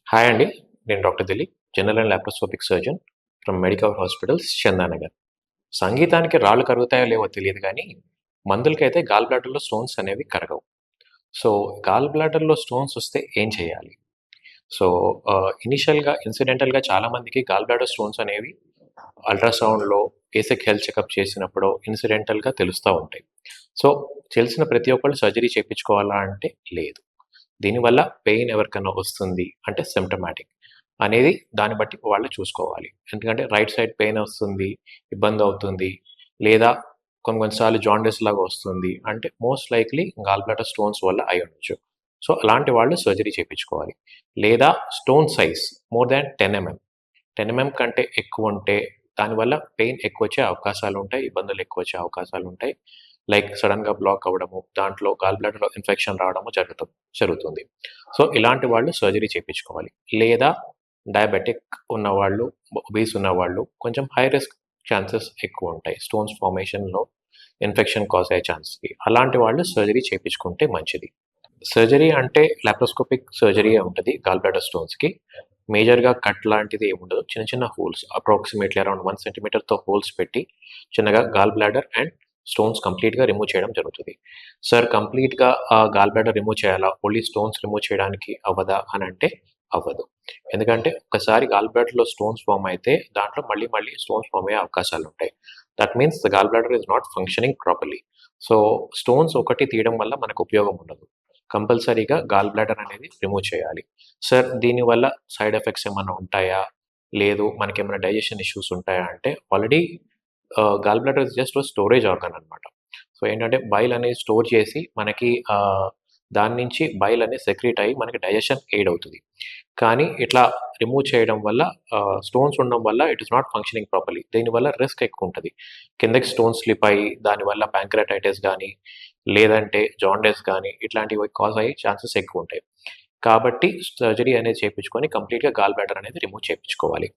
Hi అండి. నేను doctor Dilip, general and laparoscopic surgeon from Medicover hospitals, Chandanagar. సంగీతానికి రాళ్ళు కరుగుతాయో లేవో తెలీదు గానీ, మందులకైతే గాల్ బ్లాడర్‌లో స్టోన్స్ అనేవి కరగవు. సో, గాల్ బ్లాడర్‌లో స్టోన్స్ వస్తే ఏం చేయాలి? సో, ఇనిషియల్‌గా ఇన్సిడెంటల్‌గా చాలామందికి గాల్ బ్లాడర్ స్టోన్స్ అనేవి అల్ట్రాసౌండ్‌లో, బేసిక్ హెల్త్ చెకప్ చేసినప్పుడో ఇన్సిడెంటల్‌గా తెలుస్తా ఉంటాయి. సో, తెలిసిన ప్రతి ఒక్కళ్ళు సర్జరీ చేపించుకోవాలా అంటే లేదు. దీనివల్ల పెయిన్ ఎవరికన్నా వస్తుంది అంటే సిమ్ప్టమాటిక్ అనేది దాన్ని బట్టి వాళ్ళు చూసుకోవాలి. ఎందుకంటే రైట్ సైడ్ పెయిన్ వస్తుంది, ఇబ్బందవుతుంది, లేదా కొన్ని కొన్ని సార్లు జాండీస్ లాగా వస్తుంది. అంటే most likely gall bladder stones వల్ల అయ్యుండొచ్చు. సో, అలాంటి వాళ్ళు సర్జరీ చేపించుకోవాలి. లేదా stone size more than 10 mm. 10 mm కంటే ఎక్కువుంటే దానివల్ల పెయిన్ ఎక్కువొచ్చే అవకాశాలుంటాయి. ఇబ్బందులెక్కువొచ్చే అవకాశాలుంటాయి. లైక్ సడెన్‌గా బ్లాక్ అవ్వడము, దాంట్లో గాల్ బ్లాడర్‌లో ఇన్ఫెక్షన్ రావడము జరుగుతుంది. సో, ఇలాంటి వాళ్ళు సర్జరీ చేపించుకోవాలి. లేదా డయాబెటిక్ ఉన్నవాళ్ళు, ఒబీస్ ఉన్నవాళ్ళు కొంచెం హై రిస్క్ ఛాన్సెస్ ఎక్కువుంటాయి. స్టోన్స్ ఫార్మేషన్‌లో ఇన్ఫెక్షన్ కాజ్ అయ్యే ఛాన్సెస్‌కి. అలాంటి వాళ్ళు సర్జరీ చేపించుకుంటే మంచిది. సర్జరీ అంటే లాప్రోస్కోపిక్ సర్జరీయే ఉంటది గాల్ బ్లాడర్ స్టోన్స్‌కి. మేజర్‌గా కట్ లాంటిది ఏముండదు. చిన్న చిన్న హోల్స్ అప్రాక్సిమేట్‌లీ అరౌండ్ 1 సెంటీమీటర్‌తో హోల్స్ పెట్టి చిన్నగా గాల్ బ్లాడర్ అండ్ స్టోన్స్ కంప్లీట్‌గా రిమూవ్ చేయడం జరుగుతది. సార్ కంప్లీట్‌గా గాల్ బ్లాడర్ రిమూవ్ చేయాలా? ఓన్లీ స్టోన్స్ రిమూవ్ చేయడానికి అవ్వదా అనంటే అవ్వదు. ఎందుకంటే ఒక్కసారి గాల్ బ్లాడర్‌లో స్టోన్స్ ఫార్మ్ అయితే దాంట్లో మళ్ళీ మళ్ళీ స్టోన్స్ ఫార్మ్ అయ్యే అవకాశాలుంటాయి. That means the gall bladder is not functioning properly. So, stones ఒకటి తీయడం వల్ల మనకు ఉపయోగం ఉండదు. కంపల్సరీగా గాల్ బ్లాడర్ అనేది రిమూవ్ చేయాలి. సార్ దీనివల్ల సైడ్ ఎఫెక్ట్స్ ఏమన్నా ఉంటాయా? లేదు మనకేమైనా డైజెషన్ ఇష్యూస్ ఉంటాయా? అంటే already gall bladder is just storage organ అనమాట. సో, ఏంటంటే బైల్ అనేది స్టోర్ చేసి మనకి దాని నుంచి బైల్ అనేది సెక్రీట్ అయ్యి మనకి డైజెషన్ ఎయిడ్ అవుతది. కానీ ఇట్లా రిమూవ్ చేయడం వల్ల స్టోన్స్ ఉండడం వల్ల it is not functioning properly. దీనివల్ల రిస్క్ ఎక్కువుంటది. కిందకి స్టోన్స్ స్లిప్ అయ్యి దానివల్ల పాంక్reatitis గానీ, లేదంటే జాండీస్ గానీ ఇట్లాంటివి కాజ్ అయ్యే ఛాన్సెస్ ఎక్కువుంటాయి. కాబట్టి సర్జరీ అనేది చేపించుకొని కంప్లీట్‌గా గాల్ బ్లాడర్ అనేది రిమూవ్ చేపించుకోవాలి.